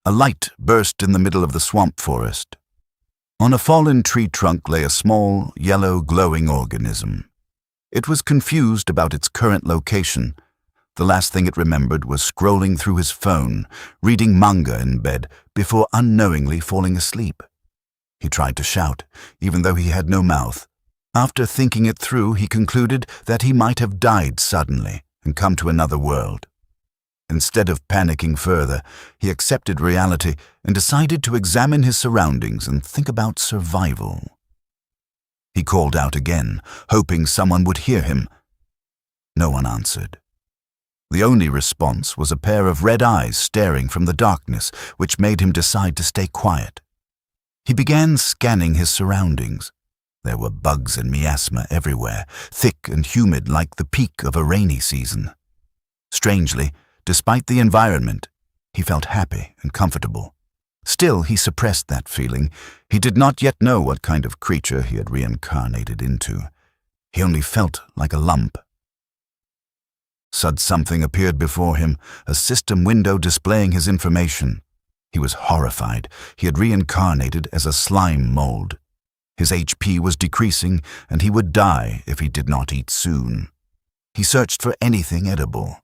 A light burst in the middle of the swamp forest. On a fallen tree trunk lay a small, yellow, glowing organism. It was confused about its current location. The last thing it remembered was scrolling through his phone, reading manga in bed, before unknowingly falling asleep. He tried to shout, even though he had no mouth. After thinking it through, he concluded that he might have died suddenly and come to another world. Instead of panicking further, he accepted reality and decided to examine his surroundings and think about survival. He called out again, hoping someone would hear him. No one answered. The only response was a pair of red eyes staring from the darkness, which made him decide to stay quiet. He began scanning his surroundings. There were bugs and miasma everywhere, thick and humid like the peak of a rainy season. Strangely, despite the environment, he felt happy and comfortable. Still, he suppressed that feeling. He did not yet know what kind of creature he had reincarnated into. He only felt like a lump. Something appeared before him, a system window displaying his information. He was horrified. He had reincarnated as a slime mold. His HP was decreasing, and he would die if he did not eat soon. He searched for anything edible.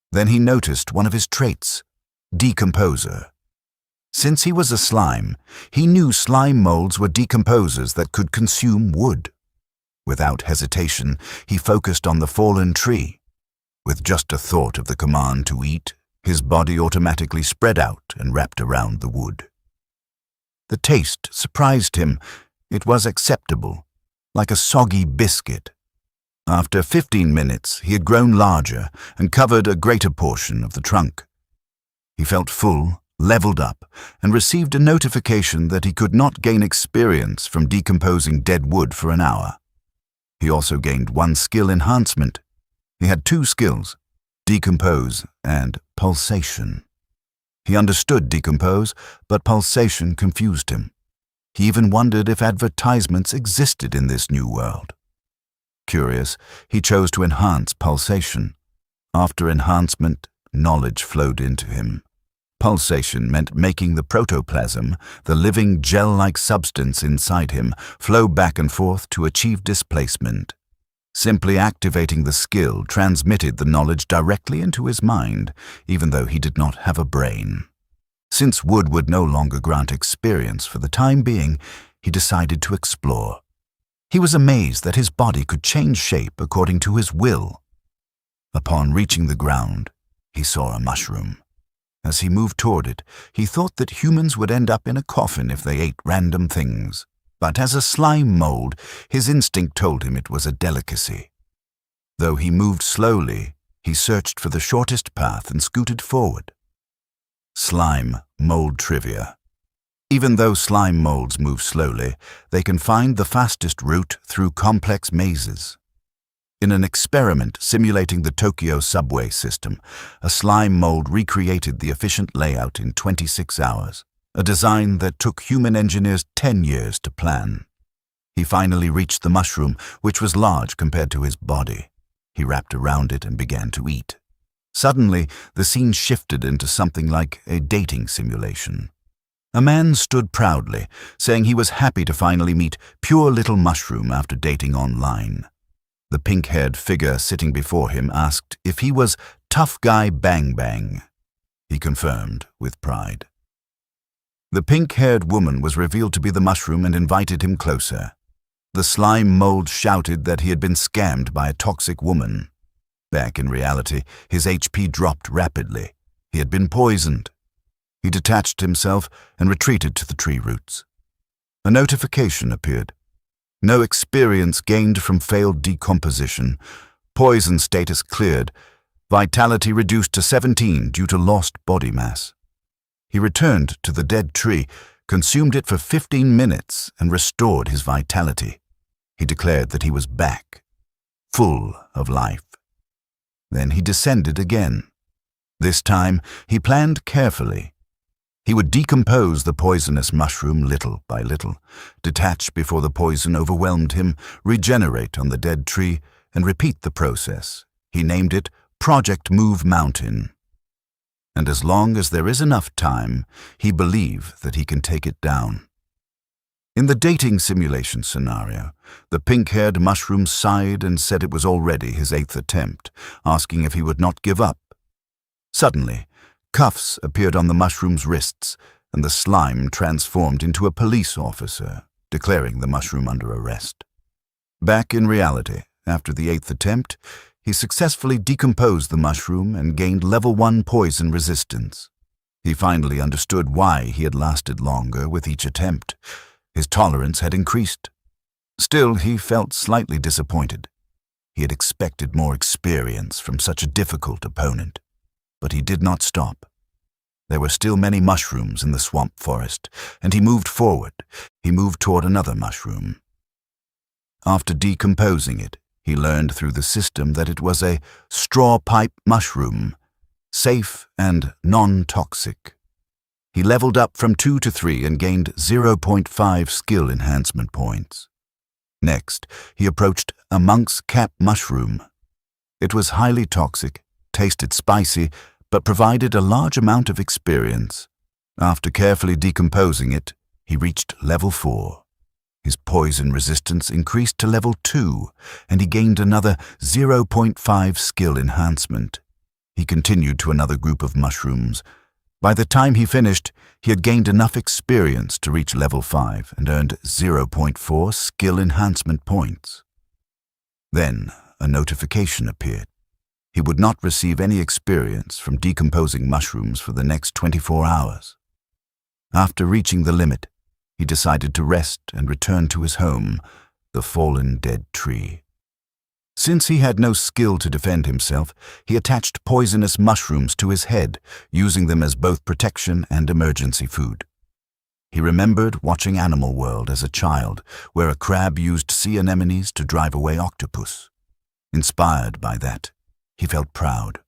Then he noticed one of his traits, decomposer. Since he was a slime, he knew slime molds were decomposers that could consume wood. Without hesitation, he focused on the fallen tree. With just a thought of the command to eat, his body automatically spread out and wrapped around the wood. The taste surprised him. It was acceptable, like a soggy biscuit. After 15 minutes, he had grown larger and covered a greater portion of the trunk. He felt full, leveled up, and received a notification that he could not gain experience from decomposing dead wood for an hour. He also gained one skill enhancement. He had 2 skills, decompose and pulsation. He understood decompose, but pulsation confused him. He even wondered if advertisements existed in this new world. Curious, he chose to enhance pulsation. After enhancement, knowledge flowed into him. Pulsation meant making the protoplasm, the living gel-like substance inside him, flow back and forth to achieve displacement. Simply activating the skill transmitted the knowledge directly into his mind, even though he did not have a brain. Since wood would no longer grant experience for the time being, he decided to explore. He was amazed that his body could change shape according to his will. Upon reaching the ground, he saw a mushroom. As he moved toward it, he thought that humans would end up in a coffin if they ate random things. But as a slime mold, his instinct told him it was a delicacy. Though he moved slowly, he searched for the shortest path and scooted forward. Slime mold trivia. Even though slime molds move slowly, they can find the fastest route through complex mazes. In an experiment simulating the Tokyo subway system, a slime mold recreated the efficient layout in 26 hours, a design that took human engineers 10 years to plan. He finally reached the mushroom, which was large compared to his body. He wrapped around it and began to eat. Suddenly, the scene shifted into something like a dating simulation. A man stood proudly, saying he was happy to finally meet Pure Little Mushroom after dating online. The pink-haired figure sitting before him asked if he was Tough Guy Bang Bang. He confirmed with pride. The pink-haired woman was revealed to be the mushroom and invited him closer. The slime mold shouted that he had been scammed by a toxic woman. Back in reality, his HP dropped rapidly. He had been poisoned. He detached himself and retreated to the tree roots. A notification appeared. No experience gained from failed decomposition. Poison status cleared. Vitality reduced to 17 due to lost body mass. He returned to the dead tree, consumed it for 15 minutes, and restored his vitality. He declared that he was back, full of life. Then he descended again. This time, he planned carefully. He would decompose the poisonous mushroom little by little, detach before the poison overwhelmed him, regenerate on the dead tree, and repeat the process. He named it Project Move Mountain. and as long as there is enough time, he believes that he can take it down. In the dating simulation scenario, the pink-haired mushroom sighed and said it was already his 8th attempt, asking if he would not give up. Suddenly, cuffs appeared on the mushroom's wrists, and the slime transformed into a police officer, declaring the mushroom under arrest. Back in reality, after the 8th attempt, he successfully decomposed the mushroom and gained level 1 poison resistance. He finally understood why he had lasted longer with each attempt. His tolerance had increased. Still, he felt slightly disappointed. He had expected more experience from such a difficult opponent. But he did not stop. There were still many mushrooms in the swamp forest, and he moved forward. He moved toward another mushroom. After decomposing it, he learned through the system that it was a straw pipe mushroom, safe and non-toxic. He leveled up from 2 to 3 and gained 0.5 skill enhancement points. Next, he approached a monk's cap mushroom. It was highly toxic, tasted spicy, but provided a large amount of experience. After carefully decomposing it, he reached level 4. His poison resistance increased to level 2, and he gained another 0.5 skill enhancement. He continued to another group of mushrooms. By the time he finished, he had gained enough experience to reach level 5 and earned 0.4 skill enhancement points. Then, a notification appeared. He would not receive any experience from decomposing mushrooms for the next 24 hours. After reaching the limit, he decided to rest and return to his home, the fallen dead tree. Since he had no skill to defend himself, he attached poisonous mushrooms to his head, using them as both protection and emergency food. He remembered watching Animal World as a child, where a crab used sea anemones to drive away octopus. Inspired by that, he felt proud,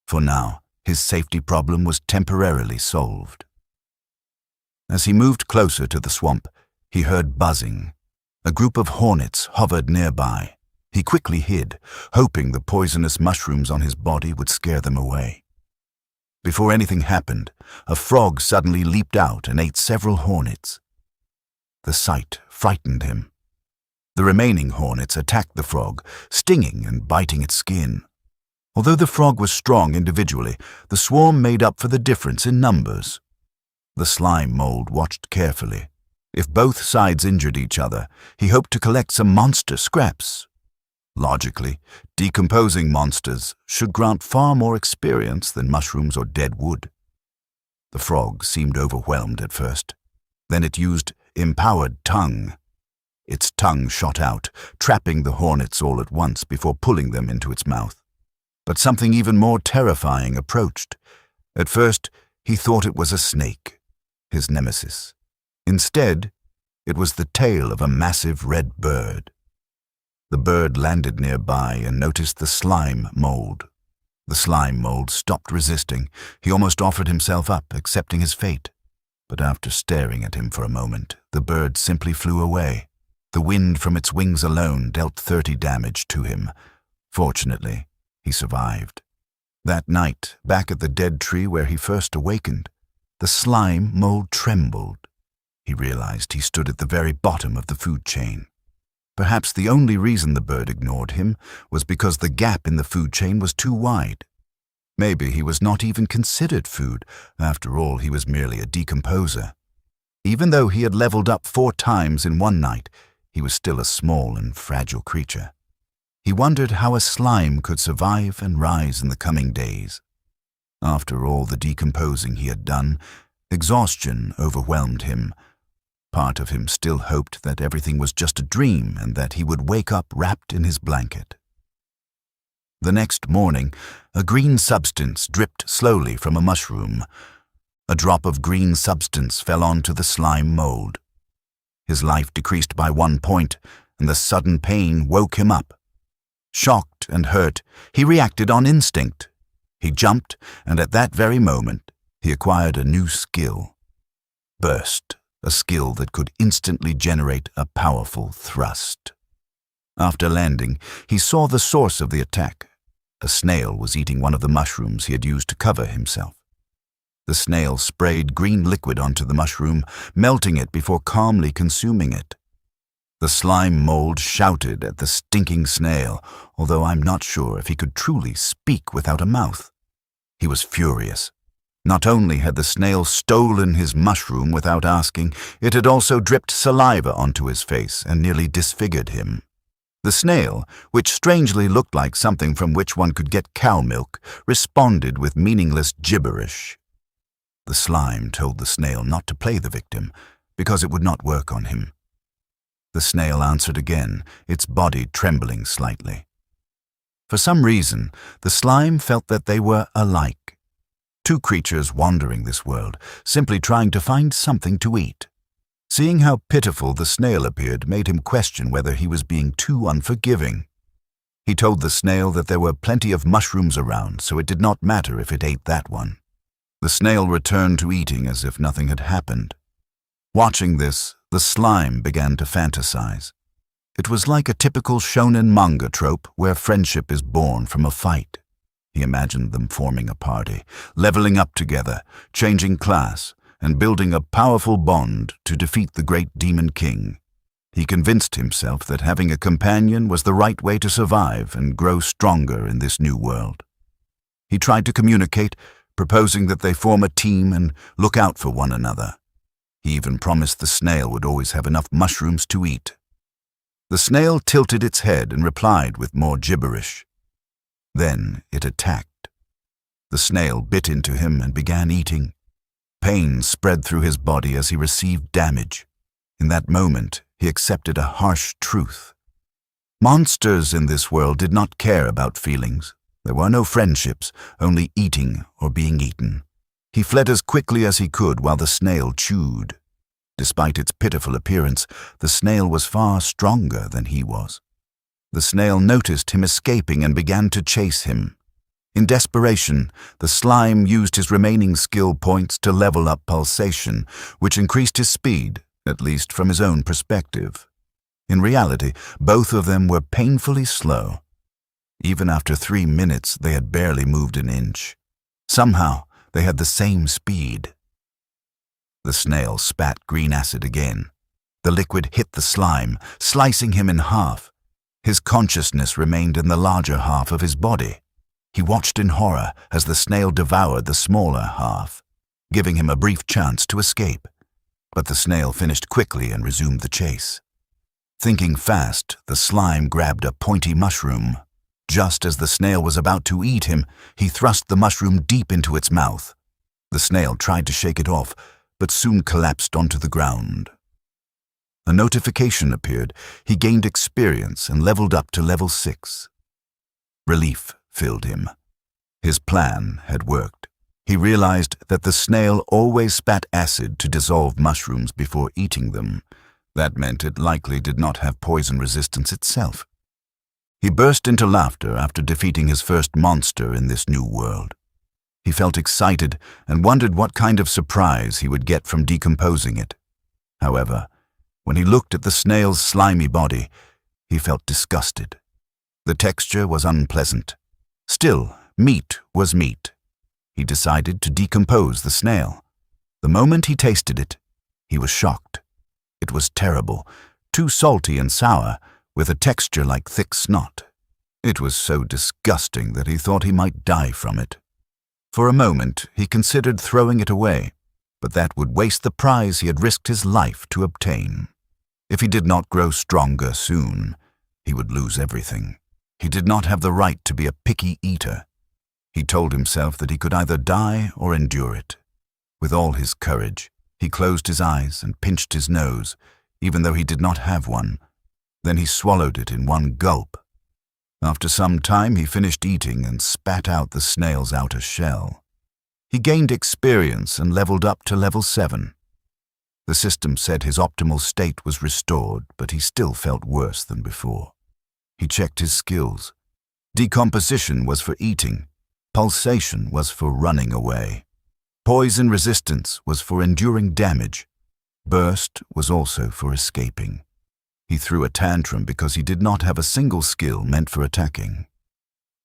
for now his safety problem was temporarily solved. As he moved closer to the swamp, he heard buzzing. A group of hornets hovered nearby. He quickly hid, hoping the poisonous mushrooms on his body would scare them away. Before anything happened, a frog suddenly leaped out and ate several hornets. The sight frightened him. The remaining hornets attacked the frog, stinging and biting its skin. Although the frog was strong individually, the swarm made up for the difference in numbers. The slime mold watched carefully. If both sides injured each other, he hoped to collect some monster scraps. Logically, decomposing monsters should grant far more experience than mushrooms or dead wood. The frog seemed overwhelmed at first. Then it used empowered tongue. Its tongue shot out, trapping the hornets all at once before pulling them into its mouth. But something even more terrifying approached. At first, he thought it was a snake, his nemesis. Instead, it was the tail of a massive red bird. The bird landed nearby and noticed the slime mold. The slime mold stopped resisting. He almost offered himself up, accepting his fate. But after staring at him for a moment, the bird simply flew away. The wind from its wings alone dealt 30 damage to him. Fortunately, he survived. That night, back at the dead tree where he first awakened, the slime mold trembled. He realized he stood at the very bottom of the food chain. Perhaps the only reason the bird ignored him was because the gap in the food chain was too wide. Maybe he was not even considered food. After all, he was merely a decomposer. Even though he had leveled up 4 times in one night, he was still a small and fragile creature. He wondered how a slime could survive and rise in the coming days. After all the decomposing he had done, exhaustion overwhelmed him. Part of him still hoped that everything was just a dream and that he would wake up wrapped in his blanket. The next morning, a green substance dripped slowly from a mushroom. A drop of green substance fell onto the slime mold. His life decreased by 1 point, and the sudden pain woke him up. Shocked and hurt, he reacted on instinct. He jumped, and at that very moment, he acquired a new skill. Burst. A skill that could instantly generate a powerful thrust. After landing, he saw the source of the attack. A snail was eating one of the mushrooms he had used to cover himself. The snail sprayed green liquid onto the mushroom, melting it before calmly consuming it. The slime mold shouted at the stinking snail, although I'm not sure if he could truly speak without a mouth. He was furious. Not only had the snail stolen his mushroom without asking, it had also dripped saliva onto his face and nearly disfigured him. The snail, which strangely looked like something from which one could get cow milk, responded with meaningless gibberish. The slime told the snail not to play the victim, because it would not work on him. The snail answered again, its body trembling slightly. For some reason, the slime felt that they were alike. Two creatures wandering this world, simply trying to find something to eat. Seeing how pitiful the snail appeared made him question whether he was being too unforgiving. He told the snail that there were plenty of mushrooms around, so it did not matter if it ate that one. The snail returned to eating as if nothing had happened. Watching this, the slime began to fantasize. It was like a typical shonen manga trope where friendship is born from a fight. He imagined them forming a party, leveling up together, changing class, and building a powerful bond to defeat the great demon king. He convinced himself that having a companion was the right way to survive and grow stronger in this new world. He tried to communicate, proposing that they form a team and look out for one another. He even promised the snail would always have enough mushrooms to eat. The snail tilted its head and replied with more gibberish. Then it attacked. The snail bit into him and began eating. Pain spread through his body as he received damage. In that moment, he accepted a harsh truth. Monsters in this world did not care about feelings. There were no friendships, only eating or being eaten. He fled as quickly as he could while the snail chewed. Despite its pitiful appearance, the snail was far stronger than he was. The snail noticed him escaping and began to chase him. In desperation, the slime used his remaining skill points to level up pulsation, which increased his speed, at least from his own perspective. In reality, both of them were painfully slow. Even after 3 minutes, they had barely moved an inch. Somehow, they had the same speed. The snail spat green acid again. The liquid hit the slime, slicing him in half. His consciousness remained in the larger half of his body. He watched in horror as the snail devoured the smaller half, giving him a brief chance to escape. But the snail finished quickly and resumed the chase. Thinking fast, the slime grabbed a pointy mushroom. Just as the snail was about to eat him, he thrust the mushroom deep into its mouth. The snail tried to shake it off, but soon collapsed onto the ground. A notification appeared. He gained experience and leveled up to level 6. Relief filled him. His plan had worked. He realized that the snail always spat acid to dissolve mushrooms before eating them. That meant it likely did not have poison resistance itself. He burst into laughter after defeating his first monster in this new world. He felt excited and wondered what kind of surprise he would get from decomposing it. However, when he looked at the snail's slimy body, he felt disgusted. The texture was unpleasant. Still, meat was meat. He decided to decompose the snail. The moment he tasted it, he was shocked. It was terrible, too salty and sour, with a texture like thick snot. It was so disgusting that he thought he might die from it. For a moment, he considered throwing it away, but that would waste the prize he had risked his life to obtain. If he did not grow stronger soon, he would lose everything. He did not have the right to be a picky eater. He told himself that he could either die or endure it. With all his courage, he closed his eyes and pinched his nose, even though he did not have one. Then he swallowed it in one gulp. After some time, he finished eating and spat out the snail's outer shell. He gained experience and leveled up to level 7. The system said his optimal state was restored, but he still felt worse than before. He checked his skills. Decomposition was for eating. Pulsation was for running away. Poison resistance was for enduring damage. Burst was also for escaping. He threw a tantrum because he did not have a single skill meant for attacking.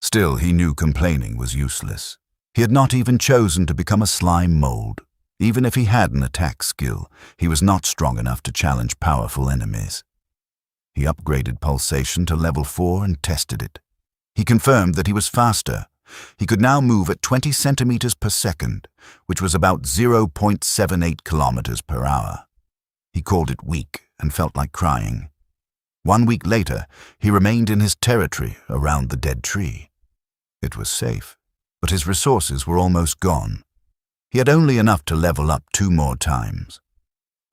Still, he knew complaining was useless. He had not even chosen to become a slime mold. Even if he had an attack skill, he was not strong enough to challenge powerful enemies. He upgraded pulsation to level 4 and tested it. He confirmed that he was faster. He could now move at 20 centimeters per second, which was about 0.78 kilometers per hour. He called it weak and felt like crying. 1 week later, he remained in his territory around the dead tree. It was safe, but his resources were almost gone. He had only enough to level up 2 more times.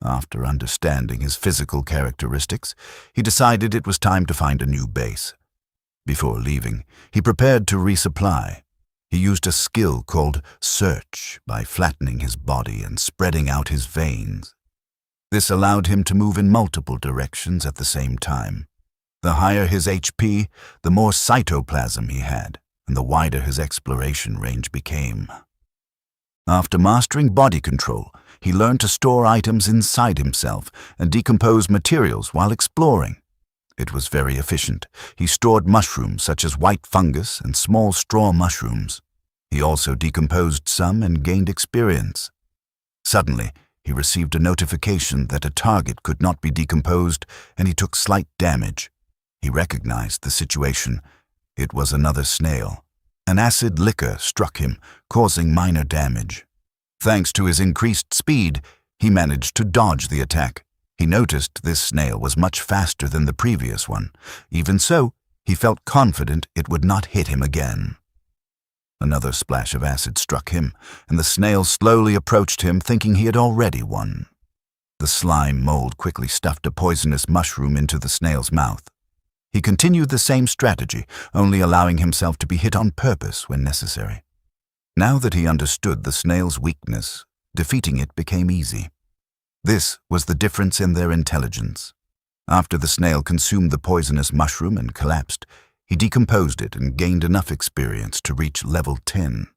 After understanding his physical characteristics, he decided it was time to find a new base. Before leaving, he prepared to resupply. He used a skill called search by flattening his body and spreading out his veins. This allowed him to move in multiple directions at the same time. The higher his HP, the more cytoplasm he had, and the wider his exploration range became. After mastering body control, he learned to store items inside himself and decompose materials while exploring. It was very efficient. He stored mushrooms such as white fungus and small straw mushrooms. He also decomposed some and gained experience. Suddenly, he received a notification that a target could not be decomposed, and he took slight damage. He recognized the situation. It was another snail. An acid liquor struck him, causing minor damage. Thanks to his increased speed, he managed to dodge the attack. He noticed this snail was much faster than the previous one. Even so, he felt confident it would not hit him again. Another splash of acid struck him, and the snail slowly approached him, thinking he had already won. The slime mold quickly stuffed a poisonous mushroom into the snail's mouth. He continued the same strategy, only allowing himself to be hit on purpose when necessary. Now that he understood the snail's weakness, defeating it became easy. This was the difference in their intelligence. After the snail consumed the poisonous mushroom and collapsed, he decomposed it and gained enough experience to reach level 10.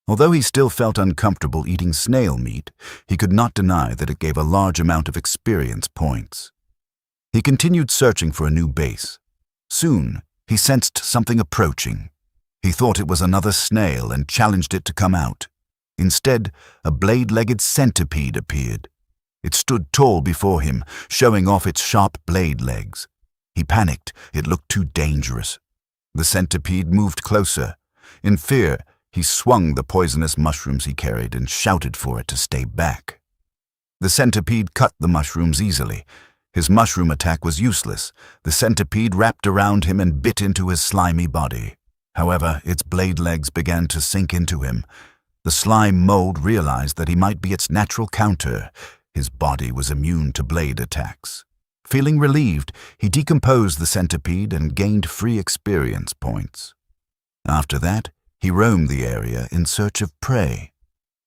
Although he still felt uncomfortable eating snail meat, he could not deny that it gave a large amount of experience points. He continued searching for a new base. Soon, he sensed something approaching. He thought it was another snail and challenged it to come out. Instead, a blade-legged centipede appeared. It stood tall before him, showing off its sharp blade legs. He panicked. It looked too dangerous. The centipede moved closer. In fear, he swung the poisonous mushrooms he carried and shouted for it to stay back. The centipede cut the mushrooms easily. His mushroom attack was useless. The centipede wrapped around him and bit into his slimy body. However, its blade legs began to sink into him. The slime mold realized that he might be its natural counter. His body was immune to blade attacks. Feeling relieved, he decomposed the centipede and gained free experience points. After that, he roamed the area in search of prey.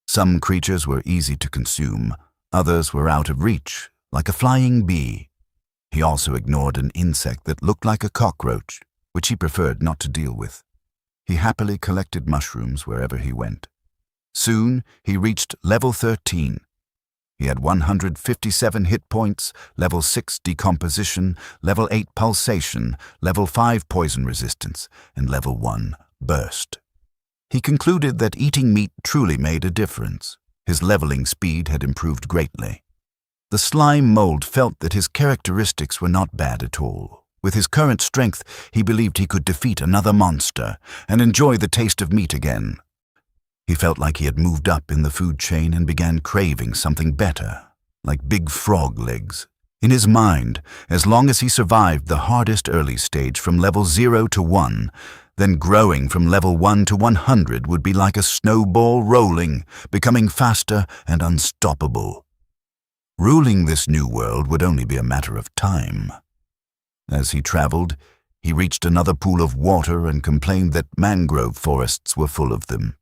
Some creatures were easy to consume, others were out of reach, like a flying bee. He also ignored an insect that looked like a cockroach, which he preferred not to deal with. He happily collected mushrooms wherever he went. Soon, he reached level 13. He had 157 hit points, level 6 decomposition, level 8 pulsation, level 5 poison resistance, and level 1 burst. He concluded that eating meat truly made a difference. His leveling speed had improved greatly. The slime mold felt that his characteristics were not bad at all. With his current strength, he believed he could defeat another monster and enjoy the taste of meat again. He felt like he had moved up in the food chain and began craving something better, like big frog legs. In his mind, as long as he survived the hardest early stage from level 0 to 1, then growing from level 1 to 100 would be like a snowball rolling, becoming faster and unstoppable. Ruling this new world would only be a matter of time. As he traveled, he reached another pool of water and complained that mangrove forests were full of them.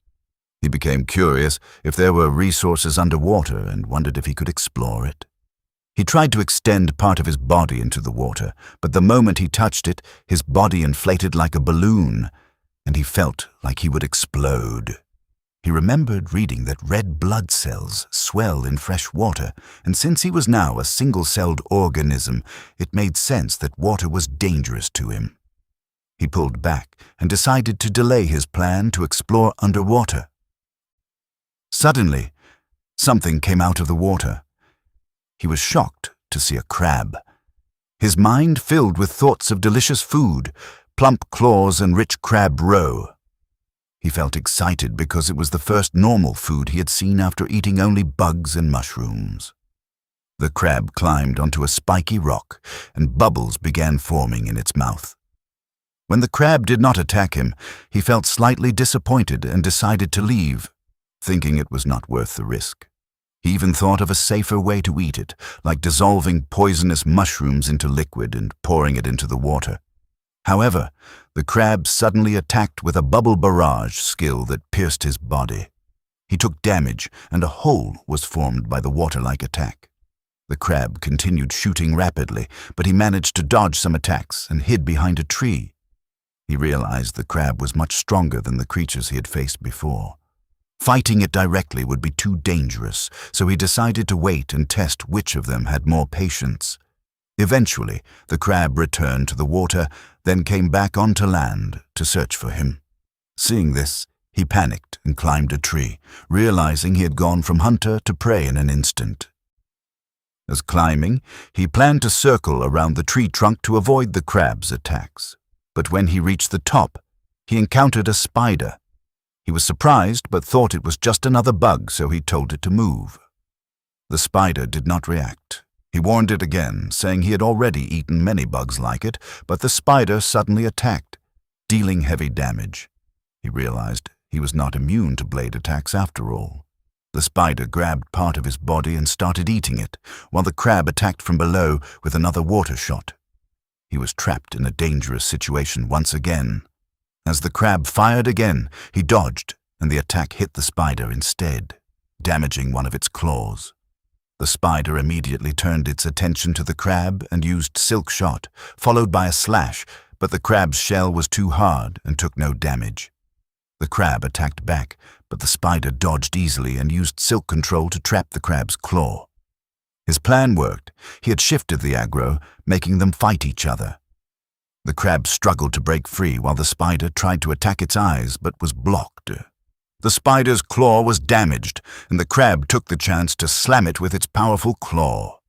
He became curious if there were resources underwater and wondered if he could explore it. He tried to extend part of his body into the water, but the moment he touched it, his body inflated like a balloon, and he felt like he would explode. He remembered reading that red blood cells swell in fresh water, and since he was now a single-celled organism, it made sense that water was dangerous to him. He pulled back and decided to delay his plan to explore underwater. Suddenly, something came out of the water. He was shocked to see a crab. His mind filled with thoughts of delicious food, plump claws and rich crab roe. He felt excited because it was the first normal food he had seen after eating only bugs and mushrooms. The crab climbed onto a spiky rock, and bubbles began forming in its mouth. When the crab did not attack him, he felt slightly disappointed and decided to leave, thinking it was not worth the risk. He even thought of a safer way to eat it, like dissolving poisonous mushrooms into liquid and pouring it into the water. However, the crab suddenly attacked with a bubble barrage skill that pierced his body. He took damage, and a hole was formed by the water-like attack. The crab continued shooting rapidly, but he managed to dodge some attacks and hid behind a tree. He realized the crab was much stronger than the creatures he had faced before. Fighting it directly would be too dangerous, so he decided to wait and test which of them had more patience. Eventually, the crab returned to the water, then came back onto land to search for him. Seeing this, he panicked and climbed a tree, realizing he had gone from hunter to prey in an instant. As climbing, he planned to circle around the tree trunk to avoid the crab's attacks. But when he reached the top, he encountered a spider. He was surprised but thought it was just another bug, so he told it to move. The spider did not react. He warned it again, saying he had already eaten many bugs like it, but the spider suddenly attacked, dealing heavy damage. He realized he was not immune to blade attacks after all. The spider grabbed part of his body and started eating it, while the crab attacked from below with another water shot. He was trapped in a dangerous situation once again. As the crab fired again, he dodged, and the attack hit the spider instead, damaging one of its claws. The spider immediately turned its attention to the crab and used silk shot, followed by a slash, but the crab's shell was too hard and took no damage. The crab attacked back, but the spider dodged easily and used silk control to trap the crab's claw. His plan worked. He had shifted the aggro, making them fight each other. The crab struggled to break free while the spider tried to attack its eyes but was blocked. The spider's claw was damaged, and the crab took the chance to slam it with its powerful claw.